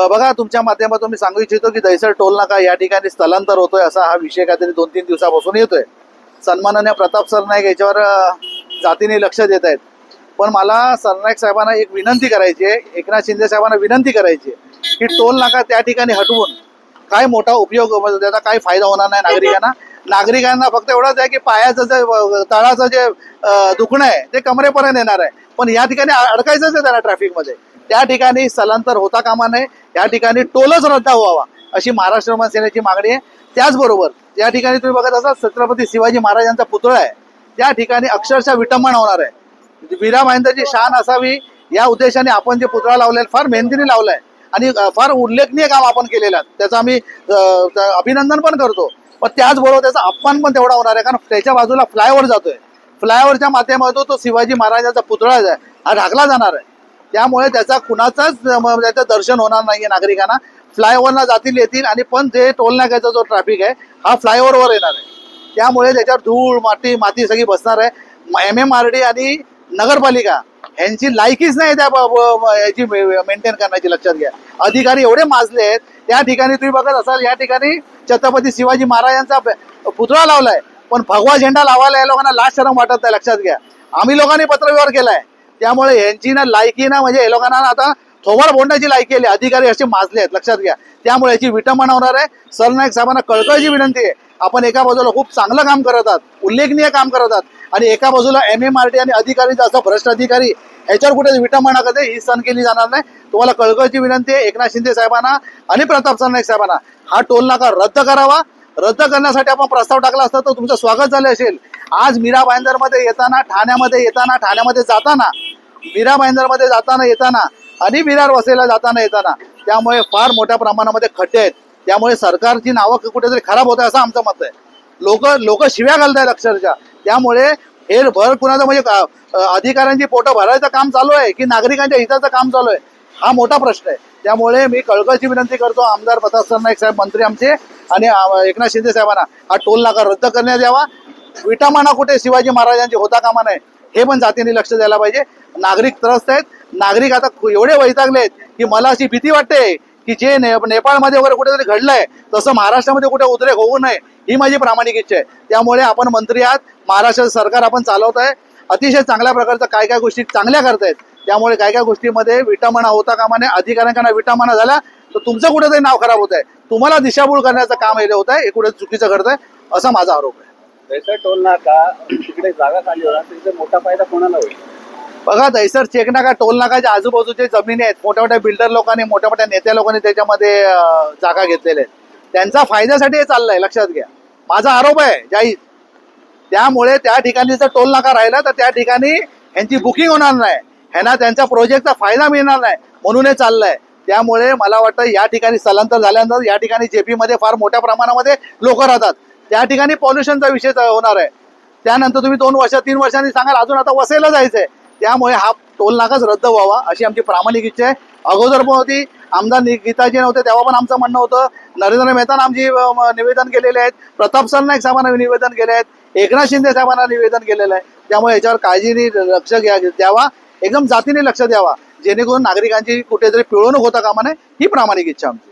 बघा, तुमच्या माध्यमातून मी सांगू इच्छितो की दहिसर टोल नाका या ठिकाणी स्थलांतर होतोय असा हा विषय काहीतरी 2-3 दिवसापासून येतोय. सन्माननीय प्रताप सरनाईक याच्यावर जातीने लक्ष देत आहेत. पण मला सरनाईक साहेबांना एक विनंती करायची आहे, एकनाथ शिंदे साहेबांना विनंती करायची आहे की टोल नाका त्या ठिकाणी हटवून काय मोठा उपयोग, त्याचा काय फायदा होणार नाही नागरिकांना फक्त एवढंच आहे की पायाचं जे तळाचं जे दुखणं आहे ते कमरेपर्यंत येणार आहे, पण या ठिकाणी अडकायचंच आहे त्याला ट्रॅफिकमध्ये. त्या ठिकाणी स्थलांतर होता कामा नये, या ठिकाणी टोलच रद्द व्हावा अशी महाराष्ट्र सेनेची मागणी आहे. त्याचबरोबर या ठिकाणी तुम्ही बघत असाल छत्रपती शिवाजी महाराजांचा पुतळा आहे, त्या ठिकाणी अक्षरशः विटंबना होणार आहे. वीरा महेंद्रची शान असावी या उद्देशाने आपण जे पुतळा लावलाय फार मेहनतीने लावलाय आणि फार उल्लेखनीय काम आपण केलेलं आहे, त्याचं आम्ही अभिनंदन पण करतो. पण त्याचबरोबर त्याचा अपमान पण तेवढा होणार आहे, कारण त्याच्या बाजूला फ्लायओव्हर जातोय, फ्लायओव्हरच्या माध्यमातून तो शिवाजी महाराजांचा पुतळा हा ढाकला जाणार आहे. त्यामुळे त्याचा कुणाचाच त्याचं दर्शन होणार नाहीये नागरिकांना. फ्लायओव्हरला जातील येतील आणि पण जे टोल नाक्याचा जो ट्रॅफिक आहे हा फ्लायओव्हरवर येणार आहे, त्यामुळे त्याच्यावर धूळ माती सगळी बसणार आहे. MMRD आणि नगरपालिका यांची लायकीच नाही त्या याची मेंटेन करण्याची. लक्षात घ्या, अधिकारी एवढे माजले आहेत. त्या ठिकाणी तुम्ही बघत असाल, या ठिकाणी छत्रपती शिवाजी महाराजांचा पुतळा लावलाय, पण भगवा झेंडा लावायला या लोकांना लाज शरम वाटत नाही. लक्षात घ्या, आम्ही लोकांनी पत्रव्यवहार केलाय, त्यामुळे यांची ना लायकी ना म्हणजे हे लोकांना आता थोबाड बोलण्याची लायकी आली. अधिकारी असे माजले आहेत, लक्षात घ्या. त्यामुळे याची विटंबना होणार आहे. सरनाईक साहेबांना कळकळीची विनंती आहे, आपण एका बाजूला खूप चांगलं काम करत आहात, उल्लेखनीय काम करत आहात, आणि एका बाजूला MMRD आणि अधिकारी असं भ्रष्ट अधिकारी ह्याच्यावर कुठे विटंबना करते, ही सहन केली जाणार नाही. तुम्हाला कळकळीची विनंती आहे एकनाथ शिंदे साहेबांना आणि प्रताप सरनाईक साहेबांना, हा टोल नाका रद्द करावा. रद्द करण्यासाठी आपण प्रस्ताव टाकला असता तर तुमचं स्वागत झालं असेल. आज मीरा भाईंदरमध्ये येताना, ठाण्यामध्ये जाताना, मीरा भाईंदरमध्ये जाताना येताना आणि विरार वसईला जाताना येताना, त्यामुळे फार मोठ्या प्रमाणामध्ये खड्डे आहेत. त्यामुळे सरकारची नावं कुठेतरी खराब होत आहे असं आमचं मत आहे. लोक शिव्या घालतायत अक्षरशः. त्यामुळे हे भर कुणाचं म्हणजे अधिकाऱ्यांची पोटं भरायचं काम चालू आहे की नागरिकांच्या हिताचं काम चालू आहे, हा मोठा प्रश्न आहे. त्यामुळे मी कळकळीची विनंती करतो आमदार प्रताप सरनाईक साहेब, मंत्री आमचे, आणि एकनाथ शिंदे साहेबांना हा टोल नाका रद्द करण्यात यावा. विटामाना कुठे शिवाजी महाराजांची होता कामा नये, हे पण जातीने लक्ष द्यायला पाहिजे. नागरिक त्रस्त आहेत. नागरिक आता एवढे वैतागले आहेत की मला अशी भीती वाटते की जे नेपाळमध्ये वगैरे कुठेतरी घडलंय तसं महाराष्ट्रामध्ये कुठे उद्रेक होऊ नये, ही माझी प्रामाणिक इच्छा आहे. त्यामुळे आपण मंत्री आहात, महाराष्ट्राचं सरकार आपण चालवत आहे, अतिशय चांगल्या प्रकारचं काय गोष्टी चांगल्या करतायत. त्यामुळे काय गोष्टीमध्ये विटंबना होता कामा नये. अधिकाऱ्यांना विटंबना झाला तर तुमचं कुठेतरी नाव खराब होत आहे, तुम्हाला दिशाभूल करण्याचं काम हे होत आहे, हे कुठे चुकीचं घडतंय असा माझा आरोप आहे. दहिसर टोल नाका तिकडे जागा खाली होणार, तिथे मोठा फायदा कोणाला होईल? बघा, दहिसर चेक नाका, टोल नाकाच्या आजूबाजूचे जमिनी आहेत, मोठ्या मोठ्या बिल्डर लोकांनी, मोठ्या मोठ्या नेत्या लोकांनी त्याच्यामध्ये जागा घेतलेल्या आहेत. त्यांचा फायद्यासाठी हे चाललंय, लक्षात घ्या. माझा आरोप आहे जाहीर. त्यामुळे त्या ठिकाणी जर टोल नाका राहिला तर त्या ठिकाणी ह्यांची बुकिंग होणार नाही, ह्यांना त्यांच्या प्रोजेक्टचा फायदा मिळणार नाही, म्हणून हे चाललंय. त्यामुळे मला वाटतं या ठिकाणी स्थलांतर झाल्यानंतर या ठिकाणी JP मध्ये फार मोठ्या प्रमाणामध्ये लोक राहतात, त्या ठिकाणी पॉल्युशनचा विषय होणार आहे. त्यानंतर तुम्ही 2 वर्ष 3 वर्षांनी सांगाल अजून आता वसईला जायचंय. त्यामुळे हा टोल नाकाच रद्द व्हावा अशी आमची प्रामाणिक इच्छा आहे. अगोदर पण होती, आमदार गीताजी नव्हते तेव्हा पण आमचं म्हणणं होतं. नरेंद्र मेहताना आमची निवेदन केलेले आहेत, प्रताप सरनाईक साहेबांना निवेदन केले आहेत, एकनाथ शिंदे साहेबांना निवेदन केलेलं आहे. त्यामुळे याच्यावर काळजीने लक्ष द्यावा, एकदम जातीने लक्ष द्यावा, जेणेकरून नागरिकांची कुठेतरी पिळवणूक होता कामा नये, ही प्रामाणिक इच्छा आमची.